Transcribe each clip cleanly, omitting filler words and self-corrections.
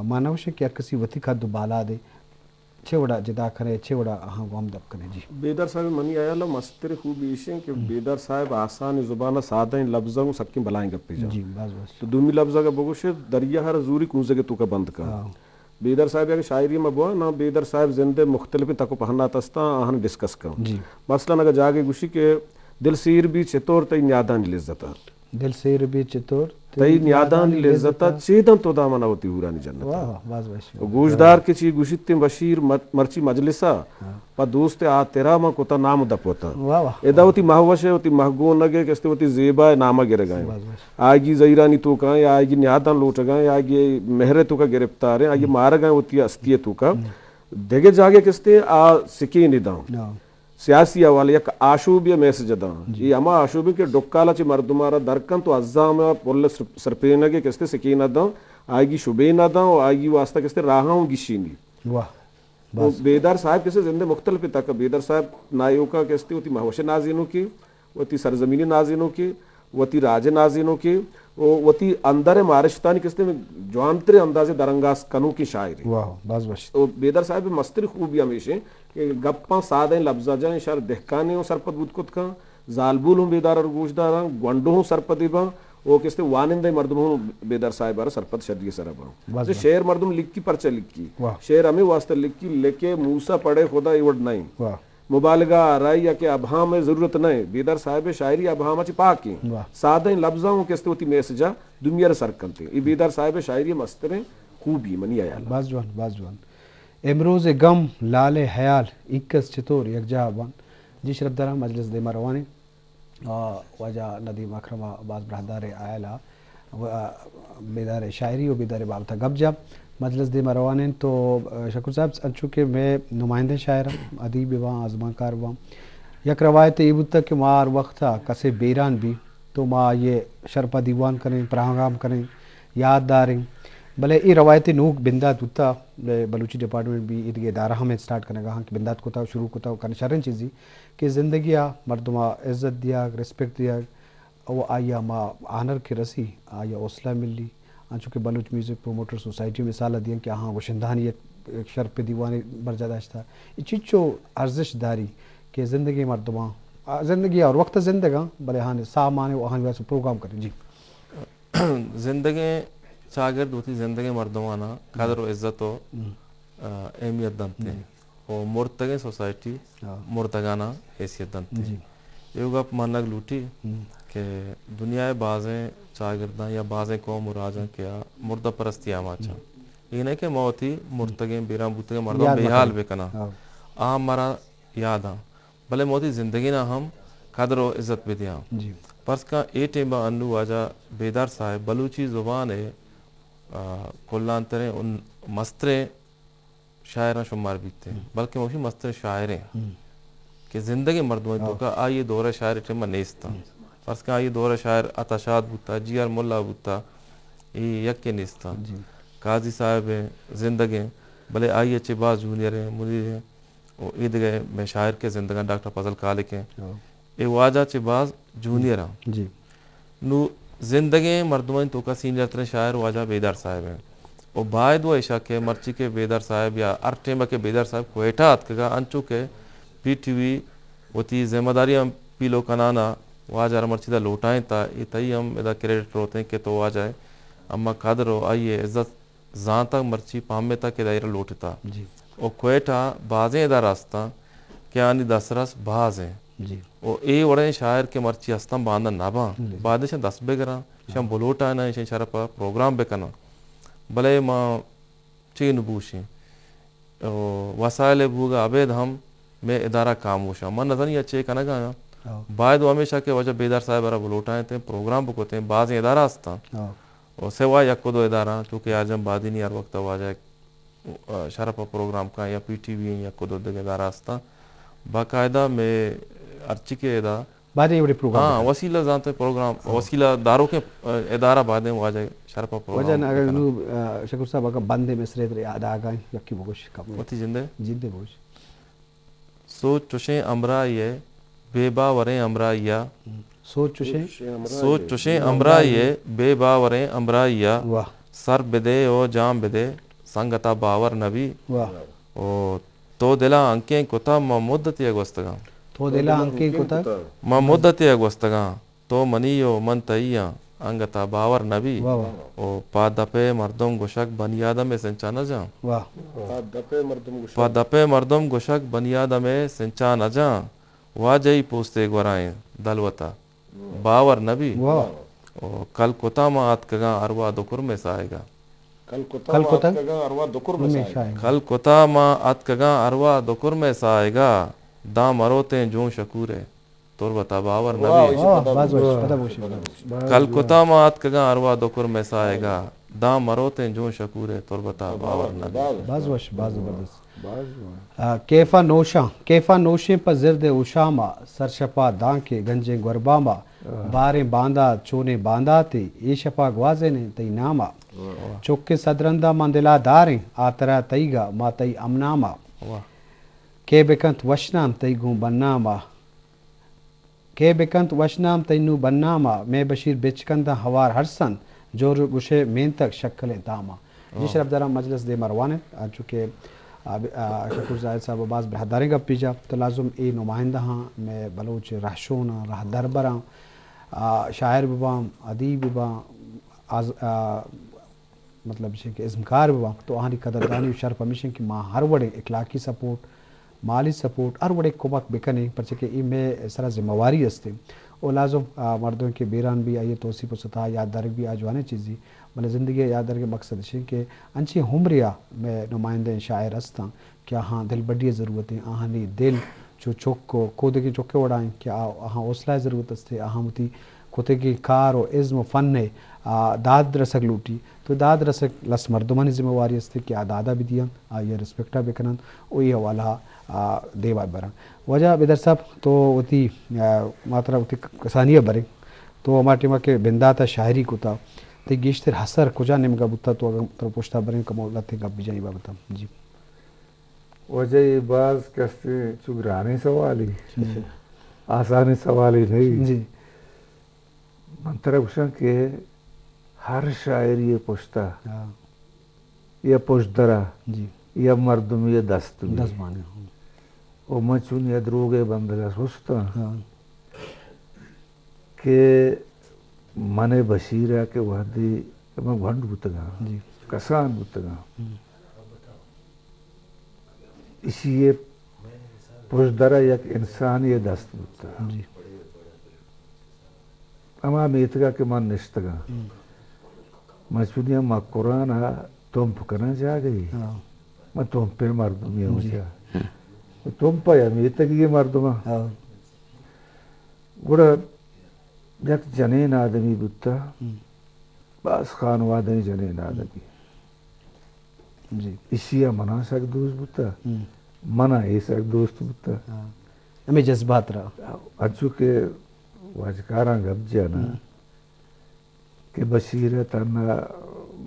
मानवश कि कसी वती का दुबाला दे चेवड़ा जदा करे चेवड़ा हाँ वाम दब करे जी बेदर साहब मनी आया ला मस्तर खूब इशे कि बेदर साहब आसान जुबान सादा इन लफ्ज़ों सक्की बलाएं गप्पे जा जी बस तो दूमी लफ्ज़ा का बगुश दरिया हर जूरी कूजे के तू का बंद का बेदर साहब या शायरी में बुआ ना बेदर साहब जिंदे मुख्तलिफ तक पहना तस्ता आहन डिस्कस का मसलन अगर जागे गुशी के दिल सीर भी चितौर तई न्यादान लिज्जता दिल सीर भी चितौर तई न्यादान लिज्जता चेदन तो दामना होती हुरानी जन्नत वाह बस बस गोशदार के ची गुशित बशीर मर्ची मजलिसा पा दोस्त आ तेरा मा कोता नाम दपोता वाह वाह एदावती महवशे होती महगो नगे केस्ते होती जेबा नामा गिर गए आगी जईरानी तो का या आगी न्यादान लूट गए आगी मेहरे तो का गिरफ्तार है आगी मार गए होती अस्तिय तो का देगे जागे केस्ते आ सिकी निदाम सियासी हवाले एक आशूबिया मैसेज दा ये अमा आशूबी के डोक्काला ची मर्दुमारा दरकन तो अज्जाम पोल सरपेना के केस्ते सिकीना दा आगी शुबेना दा और आगी वास्ता केस्ते राहां गिशीनी वाह वो बेदर साहब कैसे जिंदे मुख्तलिफ तक बेदर साहब नायों का कैसे होती महवश नाजिनों की वती सरजमीनी नाजिनों की वती राज नाजिनों की वती अंदर मारिशतानी किसते में जवानतरे अंदाजे दरंगास कनू की शायरी वाह बस बस तो बेदर साहब मस्तर खूबी हमेशा कि गप्पा सादे लफ्जा जाए शार दहकाने हो सरपद बुदकुत का जालबुल हूँ बेदार और गोशदार गुंडो हूँ सरपदिबा वो किसते वानिंदे मर्दम हूँ बेदर साहब आर सरपद शर्दी सरबा जो शेर मर्दम लिखी परचा लिखी शेर हमें वास्ते लिखी लेके मूसा पड़े खुदा इवड नहीं मुबालगा आराई या के अभा में जरूरत नहीं बेदर साहब शायरी अभा में पाकी सादा लफ्जा किसते होती मैसेजा दुनिया सरकनते ये बेदर साहब शायरी मस्तरे खूबी मनी आया बाजवान इमरोज गम लाल हयाल 21 चितौर यकजाबान जी शरफदारा मजलिस दे मरवानी वजह नदीम अकरम अब्बास बरहदार आयला बेदार शायरी और बेदार बाबता गबजा मजलिस दे मरवाने तो शकुर साहब चूँकि मैं नुमाइंदे शायर अदीब वहाँ आजमाकार वहाँ यक रवायत ये बुत कि मार वक्त कसे बेरान भी तो माँ ये शरपा दीवान करें प्रोग्राम करें याददारें भले ये रवायती नूक बिंदात होता बलूची डिपार्टमेंट भी ईद इदारा हमें स्टार्ट करेगा हाँ कि बिंदात को था शुरू को था करने शरण चीज़ी कि ज़िंदगी आ मर्दमा इज़्ज़त दिया रिस्पेक्ट दिया वो आया माँ आनर के रसी आया हौसला मिली चूँकि बलूच म्यूज़िक प्रोमोटर सोसाइटी मिसाल दिया कि हाँ वो शिंदानी एक शर पे दीवानी मर्जादाश था ये चीज़ो अर्जिश दारी कि ज़िंदगी मर्दमा ज़िंदगी और वक्त ज़िंदगा भले हाँ सामान्य वहाँ वैसे प्रोग्राम करें जी ज़िंदगी शागिर्द होती ज़िंदगी मर्दमाना कदर व इज़्ज़त व अहमियत दनते और मुर्तगे सोसाइटी मुर्तगाना हैसियत दनते ये गप मानक लूटी कि दुनिया बाज़ें शागिर्दां या बाज़ें कौम मुराजा क्या मुर्दा परस्ती आमाचा ये नहीं कि मौती मुर्तगे बेरा बुतगे मर्दों बेहाल बेकना आ हमारा याद आ भले मौती ज़िंदगी ना हम कदर व इज़्ज़त भी दिया पर्स का ए टेबा अन्नू आजा बेदार साहब बलूची ज़ुबान है कुल्लांतरे उन मस्तरे शायरा शुमार बीते बल्कि मोशी मस्तरे शायरे कि ज़िंदगी मर्दों तो का आइए दौरे शायर टेमा नेस्ता पर्स का आइए दौरे शायर अतशाद बुता जीआर मुल्ला बुता ये यक्के नेस्ता काजी साहब ज़िंदगी भले आइए चिबाज जूनियर है मुझे है वो ईद गए मैं शायर के ज़िंदगी डॉक्टर फजल काले के ये वाजा चिबाज जूनियर जी नू ज़िंदगी मर्दमन तो का सीनियर तरे शायर वाजा बेदार साहब हैं और बाद वो ऐशा के मर्ची के बेदार साहब या अर्टेमा के बेदार साहब कोयटा का अंचू के पीटीवी होती जिम्मेदारी हम पीलो कनाना वाजा मर्ची दा लौटाएं ता ये तई हम इधर क्रेडिट होते हैं कि तो आ जाए अम्मा कादरो आइए इज्जत जान तक मर्ची पामे तक के दायरा लौटता और कोयटा बाजें इधर रास्ता क्या नहीं दसरस बाज हैं जी और ए वड़े शायर के मर्ची हस्तम बांधन नाबा बाद से 10 बेगरा शम बोलोटा ना शे शरप प्रोग्राम बेकना भले मां चीन बूशी वसाइल बूगा अबेद हम मैं इदारा खामोशा मन नजर नहीं अच्छे कना गा बाद हमेशा के वजह बेदार साहब बरा बोलोटा थे प्रोग्राम बुकोते हैं बाज इदारा हस्ता और सेवा यको दो इदारा क्योंकि आज हम बाद ही नहीं हर वक्त आवाज शरप प्रोग्राम का या पीटीवी या को दो इदारा हस्ता बाकायदा में अर्ची के इदा बाद ये प्रोग्राम हाँ वसीला जानते प्रोग्राम वसीला दारों के इदारा बाद में आ जाए शरपा प्रोग्राम वजन अगर नु शकुर साहब अगर बंदे में सरे रे आदा आगा यक्की बोश कम होती जिंदे बोश सोच चुशे अमरा ये बेबा वरे अमरा या सोच चुशे अमरा ये बेबा वरे अमरा या सर बिदे ओ जाम बिदे संगता बावर नबी वाह ओ तो दिला अंके कुता म मुद्दत यगवस्तगा तो दिला अंके कुता म मुद्दत यगवस्तगा तो मनियो मन तैया अंगता बावर नबी वाह वाह ओ पादपे मर्दम गुशक बनियादम सिंचा न जा वाह दपे मर्दम गुशक बनियादम सिंचा न जा वाजई पूछते गोराए दलवता बावर नबी वाह ओ कल कुता मात कगा अरवा दुकुर में साएगा कल कल कुता कुता अरवा दुकुर में हमेशा है कल कुता मा अत कगा अरवा दुकुर में साएगा दा मरोते जूं शकूरे तोर बता बावर नबी वाह बस बस पता पूछिए कल कुता मा अत कगा अरवा दुकुर में साएगा दा मरोते जूं शकूरे तोर बता बावर नबी बस बस बस जबरदस्त केफा नोशे पर जिरद उशामा सरशपा दांके गंजे गुरबामा बारे बांदा चोने बांदा थे ये शपा ग्वाजे ने तई नामा चौके सदरंदा मंदिला दारे आतरा तईगा मा तई अमनामा वाह के बेकंत वशनाम तई गु बन्नामा के बेकंत वशनाम तैनु बन्नामा मैं बशीर बिचकंदा हवार हरसन जोर गुशे मेन तक शक्ल दामा जी शरफ दरा मजलिस दे मरवाने आ चुके शकूर जाहिद साहब अब्बास बरहदारे का पीजा तो लाजुम ए नुमाइंदा हाँ मैं बलोच राशोना राह दरबरा शायर बिबाम अदीब बिबाम मतलब कि इज़्मकार बिबाम तो आहानी कदरदानी शर्फ हमेशा कि माँ हर वड़े इखलाकी सपोर्ट माली सपोर्ट हर वड़े कुमक बिकने पर कि ई में सरा जिम्मेवारी अस्ते और लाजुम मर्दों के बेरान भी आइए तोसीफ सता याददारी भी आजवाने चीज़ी मतलब ज़िंदगी याददार के मकसद है कि अंची हमरिया में नुमाइंदे शायर हस्ता क्या हाँ दिल बड़ी ज़रूरत है आहानी दिल जो चौको कोदे की चौके उड़ाएं क्या हाँ हौसला ज़रूरत अस्ते अहमती कोते की कार और इज़्म फ़न है दाद रसक लूटी तो दाद रसक लस मर्दमानी जिम्मेवारी अस्ते कि दादा भी दिया ये रिस्पेक्टा भी करन ओ ये वाला देवा बरन वजह बेदर साहब तो उती मात्रा उती कसानिया बरे तो हमारे टीमा के बिंदा था शायरी को था तो गिश्तर हसर कुजा निमगा बुता तो अगर तो पोस्टा बरे कमौला थे गप बिजाई बता जी वजह ये बात कैसे चुगराने सवाल ही आसानी सवाल ही नहीं जी मंत्र भूषण के हर शायर ये पोस्ता या पोस्टरा जी या मर्दम ये दस्त 10 माने ओ मचुन या द्रोगे बंदला सोचता हाँ के मने बशीरा के वादी मैं भंड बुतगा जी कसान बुतगा इसी ये पोस्टरा एक इंसान ये दस्त बुता जी अमा मेतगा के मन निश्तगा मचुनिया मा कुरान हा तुम फकना जा गई हाँ मैं तुम पे मर्दम ये हो जा तुम पाया मेतगी ये मर्दमा हाँ गुड़ा जब जनेन आदमी बुता बस खान वादनी जनेन आदमी जी इसिया मना सक दोस्त बुता मना ये सक दोस्त बुता हाँ हमें जज्बात रहा अजू के वाजकारा गप जाना के बशीर तना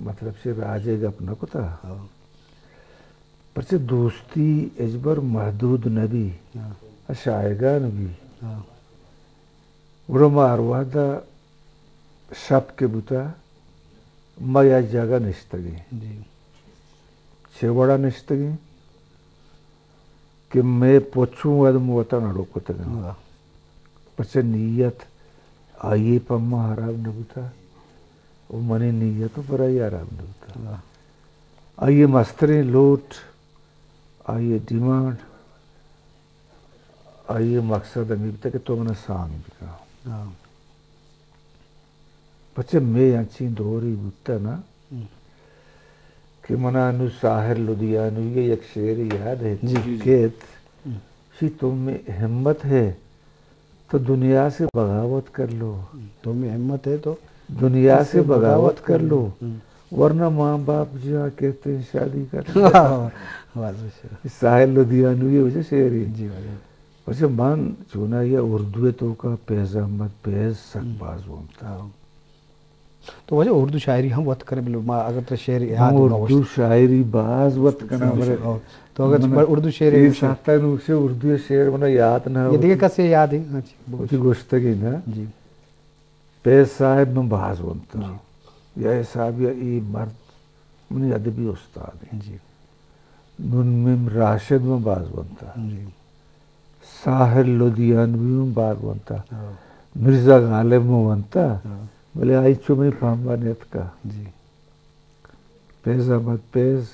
मतलब से राजे गप न कुता हाँ पर से दोस्ती अजबर महदूद नबी हाँ शायगा नबी हाँ उरमा अरवादा शब के बुता मया जगह निश्तगी जी छेवड़ा निश्तगी कि मैं पोछूं अदम वतन अड़ोकतगा वाह पर से नीयत आइए पम्मा हराम न बुता वो मने नीयत पर आई हराम न बुता वाह आइए मस्तरे लोट आइए डिमांड आइए मकसद अमीर तक तो मैंने सांग बिका हाँ बच्चे मैं अच्छी दोहरी बुता ना कि मना अनु साहिर लुधियानु ये एक शेर याद है केत कि तुम में हिम्मत है तो दुनिया से बगावत कर लो तुम्हें हिम्मत है तो दुनिया से बगावत कर लो वरना माँ बाप जो कहते हैं शादी कर साहिल लुधियानु ये वजह शेर है जी वजह वैसे मान चुना ये उर्दू तो का पैजामत पैज सकबाज बोलता तो वजह उर्दू शायरी हम वक्त करें बिल्कुल अगर तो शेर याद उर्दू शायरी बाज वक्त करना मरे तो अगर उर्दू शेर ये साता नु से उर्दू शेर मना याद ना ये देखिए कैसे याद है अच्छी बहुत गोश्तगी ना जी पैज साहब में बाज बोलता या साहब या ई मर्द मनी अदबी उस्ताद है जी नुन में राशिद में बाज बनता जी साहिर लुधियानवी में बाज बनता हाँ, मिर्जा गालिब में बनता हाँ, बोले आई चुमी फांबा नेत का जी पेज अहमद पेज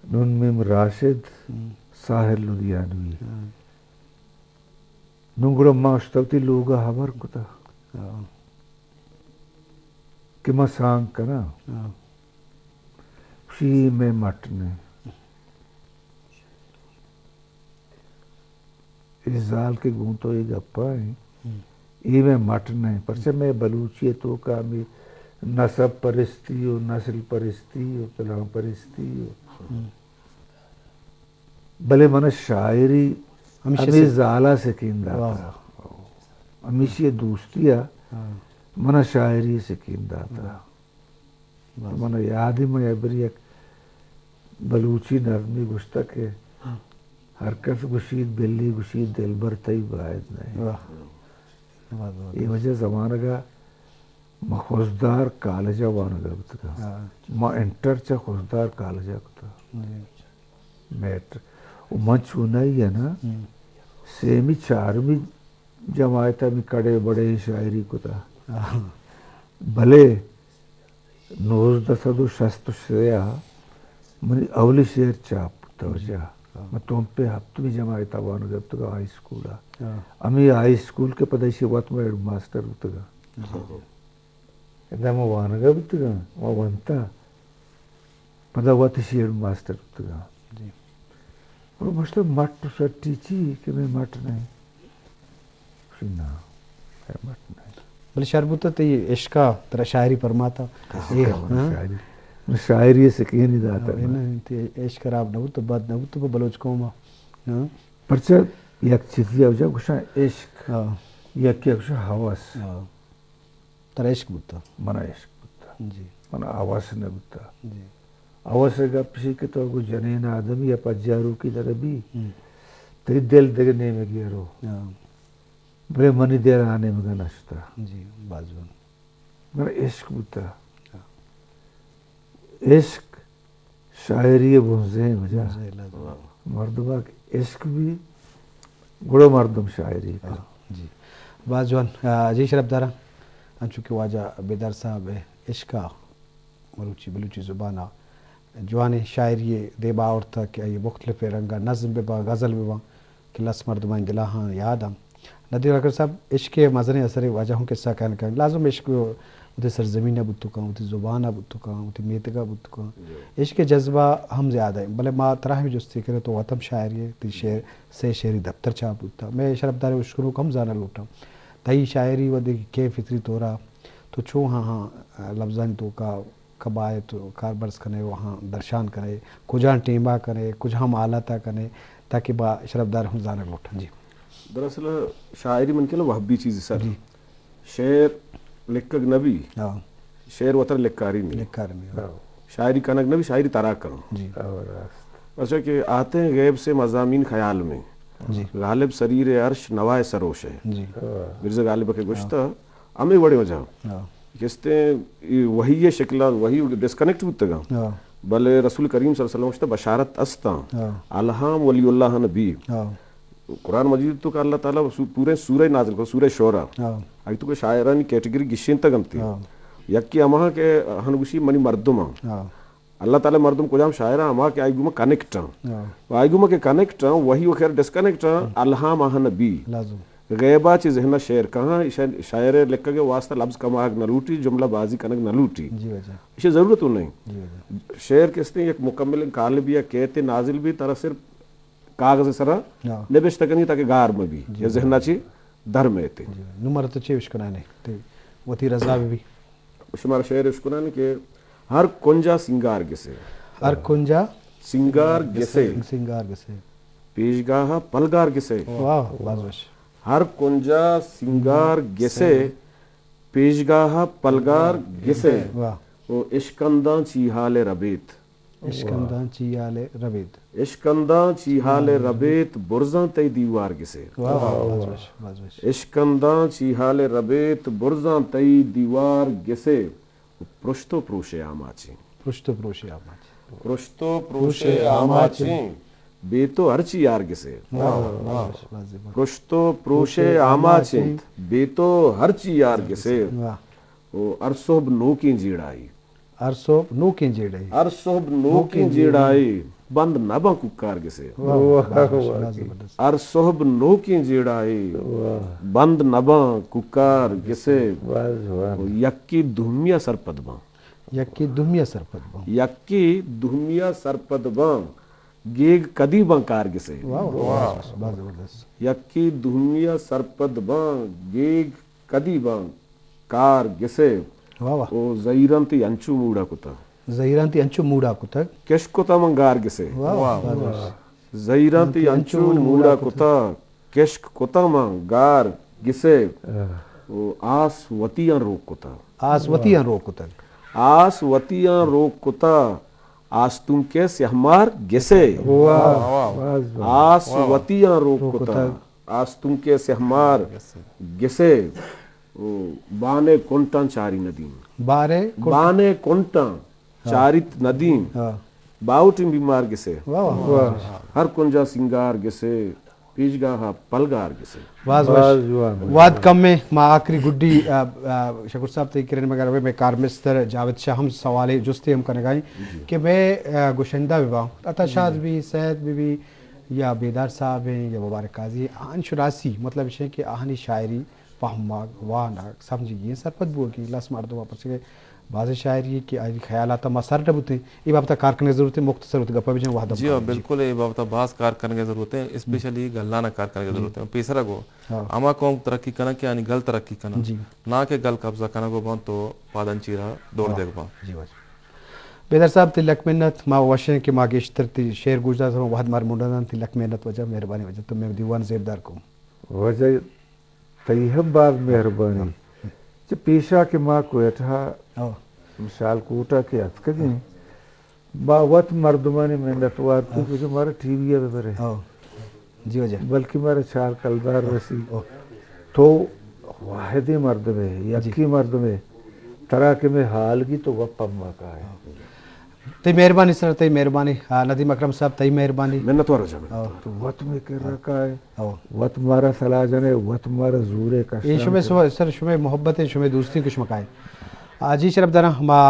नुन में राशिद हम्म, साहिर लुधियानवी हाँ, नुंगड़ो माश्तवती लोगा हबर कुता हाँ, कि मैं सांग करा हाँ, शी में मटने इस जाल के गुण तो ये गप्पा है ये में मटने पर से मैं बलूचिए तो का मैं नसब परिस्ती हो नस्ल परिस्ती हो तलाव परिस्ती हो भले मन शायरी हमेशा अमी से- जाला से कींदा वाह, था हमेशा ये दोस्तिया हाँ, मन शायरी से कींदा था वाह, मन याद ही में अबरी एक बलूची नरमी गुश्तक है हरकत गुशीद बिल्ली गुशीद दिलबर तई बायद नहीं वाह, वाह, वाह, ये वजह जमाना का खुशदार कॉलेजा वानगा बतगा हाँ, मां इंटर चा खुशदार कॉलेजा कुता जी मैटर वो मंच होना ही है ना हम्म, सेमी चारवी जमायता में कड़े बड़े शायरी कुता हाँ, भले नोज दसदु शस्त श्रेया मनी अवली शेर चाप तवजा मैं तुम पे हफ्ते में जमायता वानगा बतगा हाई स्कूल हाँ, अमी हाई स्कूल के पदाइशी वत में हेड मास्टर बतगा एकदम वानगा बतगा वो बनता पदा वत शेर मास्टर बतगा जी और मतलब मट सट्टी ची कि मैं मट नहीं ना है मट नहीं बोले शरबत तो ये इश्क का तेरा शायरी फरमाता ये हाँ, शायरी शायरी से कहीं नहीं जाता है ना ते इश्क खराब न हो तो बद न हो तो बलोच को मा हाँ, परचा एक चीज या जो कुछ इश्क हाँ, या क्या कुछ हवस हाँ, तेरा इश्क बुता मना इश्क बुता जी मना हवस न बुता जी हवस का पीछे के तो कुछ जनेन आदमी या पज्जारू की तरह भी हम्म, तेरी दिल देखने में गया रो हाँ, बड़े मनी देर आने में नशता जी बाजवन मना इश्क बुता इश्क शायरी बुंजे मजा मर्दबा के इश्क भी गुड़ो मर्दम शायरी का जी बाजवन जी शरबदारा चूँकि वाजा बेदर साहब है इश्का मरूची बलूची ज़ुबाना जवान शायरी देबा और था कि ये मुख्तलिफ रंगा नज़म बेबा गज़ल बेबा कि लस मर्दमा दिला हाँ याद हम नदीर अकर साहब इश्क मज़ने असर वजहों के सा कहने का लाजम इश्क उते सरजमीन बुतुका उते ज़ुबान बुतुका उते मेतगा बुतुका इश्क जज्बा हम ज़्यादा है भले माँ तरह भी जुस्ती करे तो वतम शायरी ती शेर से शेरी दफ्तर छा बुता मैं शरबदार उश्करू कम जाना लूटा तई शायरी व देखी के फितरी तोरा तो छो हाँ हाँ लफ्ज़ान तो का कबाए तो कारबर्स कने वहाँ दर्शान करे कुछ टीमा करे कुछ हम आलाता करे ताकि बा शरबदार हम जाना लूटा जी दरअसल शायरी मन के ना वह भी चीज़ सर शेर लिख नबी हाँ शेर वतर लिखकारी नहीं लिखकार में शायरी कनक नबी शायरी तारा करो जी अच्छा कि आते हैं गैब से मज़ामीन ख्याल में जी गालिब सरीर अर्श नवाए सरोश है जी मिर्जा गालिब के गुश्ता हमें बड़े वजह हाँ किसते वही ये शक्ल वही डिस्कनेक्ट होता हाँ भले रसूल करीम सल्लल्लाहु अलैहि वसल्लम बशारत अस्ता हाँ अलहाम वलीउल्लाह नबी हाँ कुरान मजीद तो का अल्लाह ताला पूरे सूरह नाजिल को सूरह शोरा हाँ आई तो शायरानी कैटेगरी गिशिन तक गमती हाँ यक्की अमा के हनगुशी मनी मर्दुमा हाँ अल्लाह ताला मर्दुम को जाम शायरा अमा के आईगुमा कनेक्ट हाँ आईगुमा के कनेक्ट वही वो खैर डिस्कनेक्ट अलहाम आह नबी लाजम गैबा ची जहना शेर कहाँ शायर लिख के वास्ता लफ्ज कमाग नलूटी जुमला बाजी कनक नलूटी जी वजह इसे जरूरत नहीं जी वजह शेर किसने एक मुकम्मल काल भी या कहते नाजिल भी तरह सिर्फ कागज सरा हाँ निबिश तकनी ताकि गार में भी ये जहना ची दर में थे जी नुमर तो चे विश्कना ने ते वती रजा भी शुमार शेर उसको ना कि हर कुंजा सिंगार गिसे हर कुंजा सिंगार गिसे सिंगार गसे पेशगाह पलगार गिसे वाह बाजवश हर कुंजा सिंगार गिसे पेशगाह पलगार गिसे वाह वो इश्कंदा चीहाले रबीत इश्कंदान चियाले रबीद इश्कंदा चीहाले रबीत बुरजा तई दीवार गिसे वाह बाजवश बाजवश इश्कंदा चीहाले रबीत बुरजा तई दीवार गिसे पृष्ठो प्रोशे आमाची پرشتو پروشی آماچ پرشتو پروشے آماچیں بے تو ہرچی یار گسے پرشتو پروشے آماچیں بے تو ہرچی یار گسے او ارسوب نوکیں جیڑائی ارسو نو کیں جیڑے ارسوب نوکیں جیڑائی بند نبا ککار گسے ارسوب نوکیں جیڑائی بند نبا ککار گسے یکی دھومیا سرپد باں یکی دمیا سرپد بام یکی دھومیا سرپد باں گیگ کدی باں کار گسے بہت زبردست یکی دھومیا سرپد باں گیگ کدی باں کار گسے واہ واہ او زیرنتی انچو موڑا کتا زہیرانتی انچو موڑا کتک کش کتا من گار گسے واہ زیرنتی انچو موڑا کتا کشک کتا من گار گسے او آس وطیاں روک کتا آسوتیاں رو کتک آس وطیاں روک کتا آس تم کے سہمار گسے آس وطیاں روک کتا آس تم کے سہمار گسے بانے کنٹاں چاری ندیم بارے بانے کنٹاں چاریت ندیم باؤٹیں بیمار گسے ہر کنجا سنگار گسے پیشگاہ پلگار گسے واز واد کم میں ما آخری گڈی شکر صاحب تی کرن مگر میں کارمستر جاوید شاہ ہم سوالے جستے ہم کرنے گائیں کہ میں گوشندہ بھی باؤں عطا شاد بھی سید بھی یا بیدار صاحب ہیں یا مبارک قاضی آن شراسی مطلب یہ ہے کہ آہنی شاعری فہماگ وانا سمجھی یہ سرپت بو کی لس مردوں واپس گئے بعض شاعری کہ آئی خیالات مسار ڈبوتے ہیں یہ بابتا کار کرنے ضرورت ہے مختصر ہوتے گپا بھی جائیں وحدہ جی ہاں بالکل یہ بابتا بعض کار کرنے کی ضرورت ہے اسپیشلی گلانا کار کرنے کی ضرورت ہے پیسرا گو اما قوم ترقی کرنا کہ یعنی گل ترقی کرنا نہ کہ گل قبضہ کرنا گو بان تو پادن چیرہ دوڑ دے گو بان جی واجب بیدر صاحب تی لک منت ما وشن کہ ما گیشتر تی شعر گوشدار سروں وحد مار مندان تی لک منت وجہ مہربانی وجہ تو میں دیوان زیبدار کو وجہ طیب بعد مہربانی جو پیشہ کے ماں کوئٹھا مثال کوٹا کے اتکدیں باوت مردمانی محنتوار کو جو ہمارا ٹی وی ہے برے جی وجہ بلکہ ہمارا چار کلدار رسی تو واحدی مرد میں یکی مرد میں طرح کے میں حال کی تو وقت پمہ کا ہے تی مہربانی سر تی مہربانی ندیم اکرم صاحب تی مہربانی منتوار ہو جائے تو وقت میں کر رکھا ہے وقت مارا صلاح جانے وقت مارا زورے کا یہ شمع سر شمع محبت شمع دوستی کچھ مکائے جی شرف درہ ما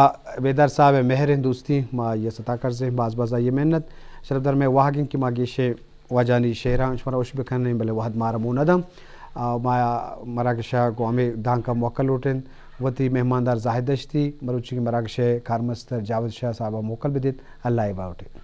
بیدار صاحب مہر دوستی ما یہ ستا کر سے باز باز آئیے محنت شرف در میں واہگن کی ما گیشے واجانی شہران شمارا وش بکھنے بلے واحد مارا موندم ما مراکشہ کو ہمیں دان کا موقع لوٹن وتی مہماندار زاہد دشتی مروچی کی مراکشہ کارمستر جاوید شاہ صاحبہ موقع بھی دیت اللہ باوٹے